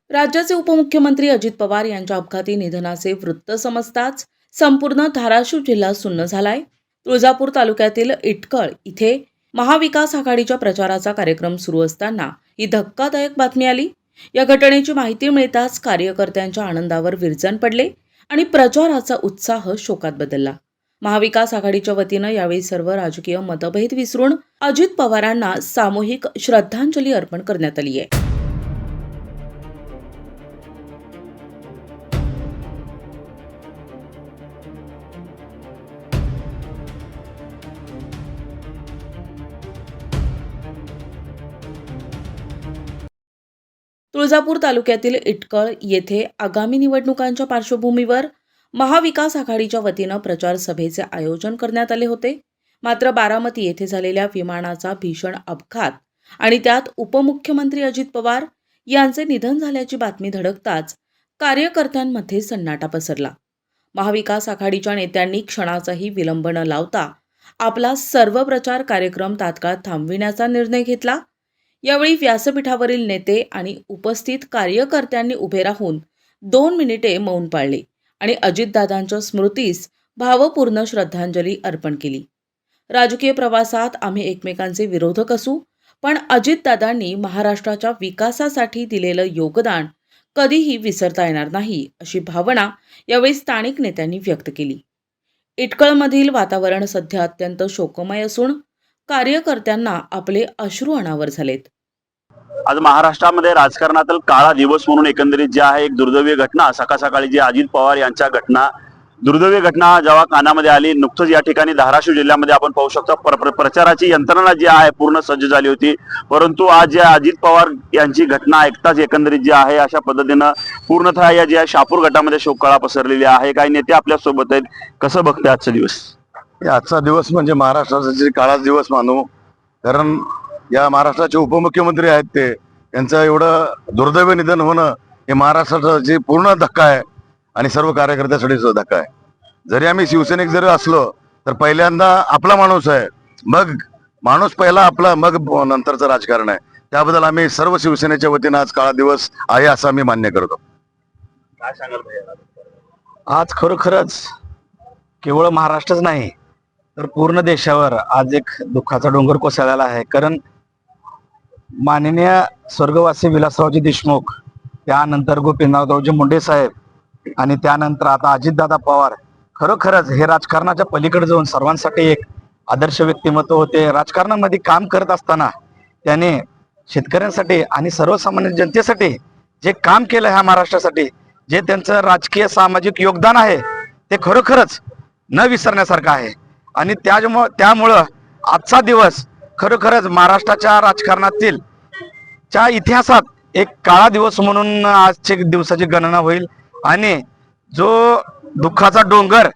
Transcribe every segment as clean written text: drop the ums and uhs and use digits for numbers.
राज्याचे उपमुख्यमंत्री अजित पवार यांच्या अपघाती निधनाचे वृत्त समजताच संपूर्ण धाराशिव जिल्हा सुन्न झालाय. तुळजापूर तालुक्यातील इटकळ इथे महाविकास आघाडीच्या प्रचाराचा कार्यक्रम सुरू असताना ही धक्कादायक बातमी आली. या घटनेची माहिती मिळताच कार्यकर्त्यांच्या आनंदावर विरजण पडले आणि प्रचाराचा उत्साह शोकात बदलला. महाविकास आघाडीच्या वतीनं यावेळी सर्व राजकीय मतभेद विसरून अजित पवारांना सामूहिक श्रद्धांजली अर्पण करण्यात आली आहे. तुळजापूर तालुक्यातील इटकळ येथे आगामी निवडणुकांच्या पार्श्वभूमीवर महाविकास आघाडीच्या वतीनं प्रचार सभेचे आयोजन करण्यात आले होते. मात्र बारामती येथे झालेल्या विमानाचा भीषण अपघात आणि त्यात उपमुख्यमंत्री अजित पवार यांचे निधन झाल्याची बातमी धडकताच कार्यकर्त्यांमध्ये सन्नाटा पसरला. महाविकास आघाडीच्या नेत्यांनी क्षणाचाही विलंब न लावता आपला सर्व प्रचार कार्यक्रम तात्काळ थांबविण्याचा निर्णय घेतला. यावेळी व्यासपीठावरील नेते आणि उपस्थित कार्यकर्त्यांनी उभे राहून 2 मिनिटे मौन पाळले आणि अजितदादांच्या स्मृतीस भावपूर्ण श्रद्धांजली अर्पण केली. राजकीय प्रवासात आम्ही एकमेकांचे विरोधक असू, पण अजितदादांनी महाराष्ट्राच्या विकासासाठी दिलेलं योगदान कधीही विसरता येणार नाही, अशी भावना यावेळी स्थानिक नेत्यांनी व्यक्त केली. इटकळमधील वातावरण सध्या अत्यंत शोकमय असून कार्यकर्त्यांना आपले अश्रू अनावर झालेत. आज महाराष्ट्रामध्ये राजकारणातील काळा दिवस म्हणून एकंदरीत जे आहे एक दुर्दैवी घटना सकाळी जी अजित पवार यांच्या दुर्दैवी घटना जेव्हा कानामध्ये आली. नुकतंच या ठिकाणी धाराशिव जिल्ह्यामध्ये आपण पाहू शकतो प्रचाराची यंत्रणा जी आहे पूर्ण सज्ज झाली होती, परंतु आज या अजित पवार यांची घटना ऐकताच एकंदरीत जी आहे अशा पद्धतीनं पूर्णतः या जे शापूर गटामध्ये शोककळा पसरलेली आहे. काही नेते आपल्या सोबत आहेत. कसं बघते आजचा दिवस? आजचा दिवस म्हणजे महाराष्ट्राचा काळाच दिवस मानू, कारण या महाराष्ट्राचे उपमुख्यमंत्री आहेत ते यांचं एवढं दुर्दैवी निधन होणं हे महाराष्ट्राचा पूर्ण धक्का आहे आणि सर्व कार्यकर्त्यासाठी सुद्धा धक्का आहे. जरी आम्ही शिवसैनिक जरी असलो तर पहिल्यांदा आपला माणूस आहे, मग माणूस पहिला आपला, मग नंतरचं राजकारण आहे. त्याबद्दल आम्ही सर्व शिवसेनेच्या वतीनं आज काळा दिवस आहे असं आम्ही मान्य करतो. काय सांगाल? आज खरोखरच केवळ महाराष्ट्रच नाही तर पूर्ण देशावर आज एक दुःखाचा डोंगर कोसळलेला आहे. कारण माननीय स्वर्गवासी विलासरावजी देशमुख, त्यानंतर गोपीनाथरावजी मुंडे साहेब आणि त्यानंतर आता अजितदादा पवार खरोखरच हे राजकारणाच्या पलीकडे जाऊन सर्वांसाठी एक आदर्श व्यक्तिमत्व होते. राजकारणामध्ये काम करत असताना त्याने शेतकऱ्यांसाठी आणि सर्वसामान्य जनतेसाठी जे काम केलं ह्या महाराष्ट्रासाठी, जे त्यांचं राजकीय सामाजिक योगदान आहे ते खरोखरच न विसरण्यासारखं आहे. आणि त्यामुळं आजचा दिवस खरोखरच महाराष्ट्राच्या राजकारणातील च्या इतिहासात एक काळा दिवस म्हणून आजच्या दिवसाची गणना होईल. आणि जो दुःखाचा डोंगर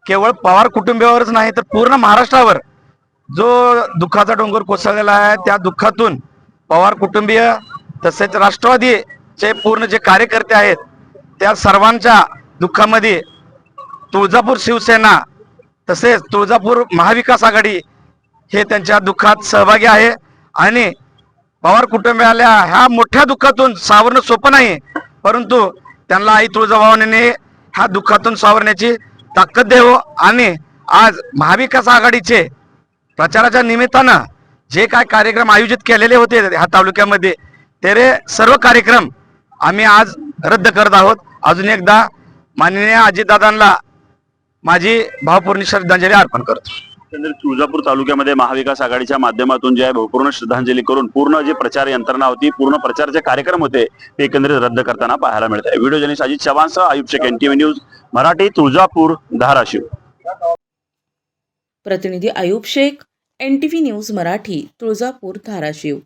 केवळ पवार कुटुंबियावरच नाही तर पूर्ण महाराष्ट्रावर जो दुःखाचा डोंगर कोसळलेला आहे, त्या दुःखातून पवार कुटुंबीय तसेच राष्ट्रवादीचे पूर्ण जे कार्यकर्ते आहेत त्या सर्वांच्या दुःखामध्ये तुळजापूर शिवसेना तसेच तुळजापूर महाविकास आघाडी हे त्यांच्या दुःखात सहभागी आहे. आणि पवार कुटुंबियाला ह्या मोठ्या दुःखातून सावरणं सोपं नाही, परंतु त्यांना आई तुळजाभवानीने ह्या दुःखातून सावरण्याची ताकद द्यावं. आणि आज महाविकास आघाडीचे प्रचाराच्या निमित्तानं जे काय कार्यक्रम आयोजित केलेले होते ह्या तालुक्यामध्ये, ते सर्व कार्यक्रम आम्ही आज रद्द करत आहोत. अजून एकदा माननीय अजितदादांना माझी भावपूर्ण श्रद्धांजली अर्पण करतो. तुळजापूर तालुक्यामध्ये महाविकास आघाडीच्या माध्यमातून जे आहे भावपूर्ण श्रद्धांजली करून पूर्ण जे प्रचार यंत्रणा होती, पूर्ण प्रचारचे कार्यक्रम होते ते एकंदरीत रद्द करताना पाहायला मिळत आहे. व्हिडिओ जर्नलिस्ट अजित चव्हाणसह आयुब शेख, NTV न्यूज मराठी, तुळजापूर, धाराशिव. प्रतिनिधी आयुब शेख, NTV न्यूज मराठी, तुळजापूर, धाराशिव.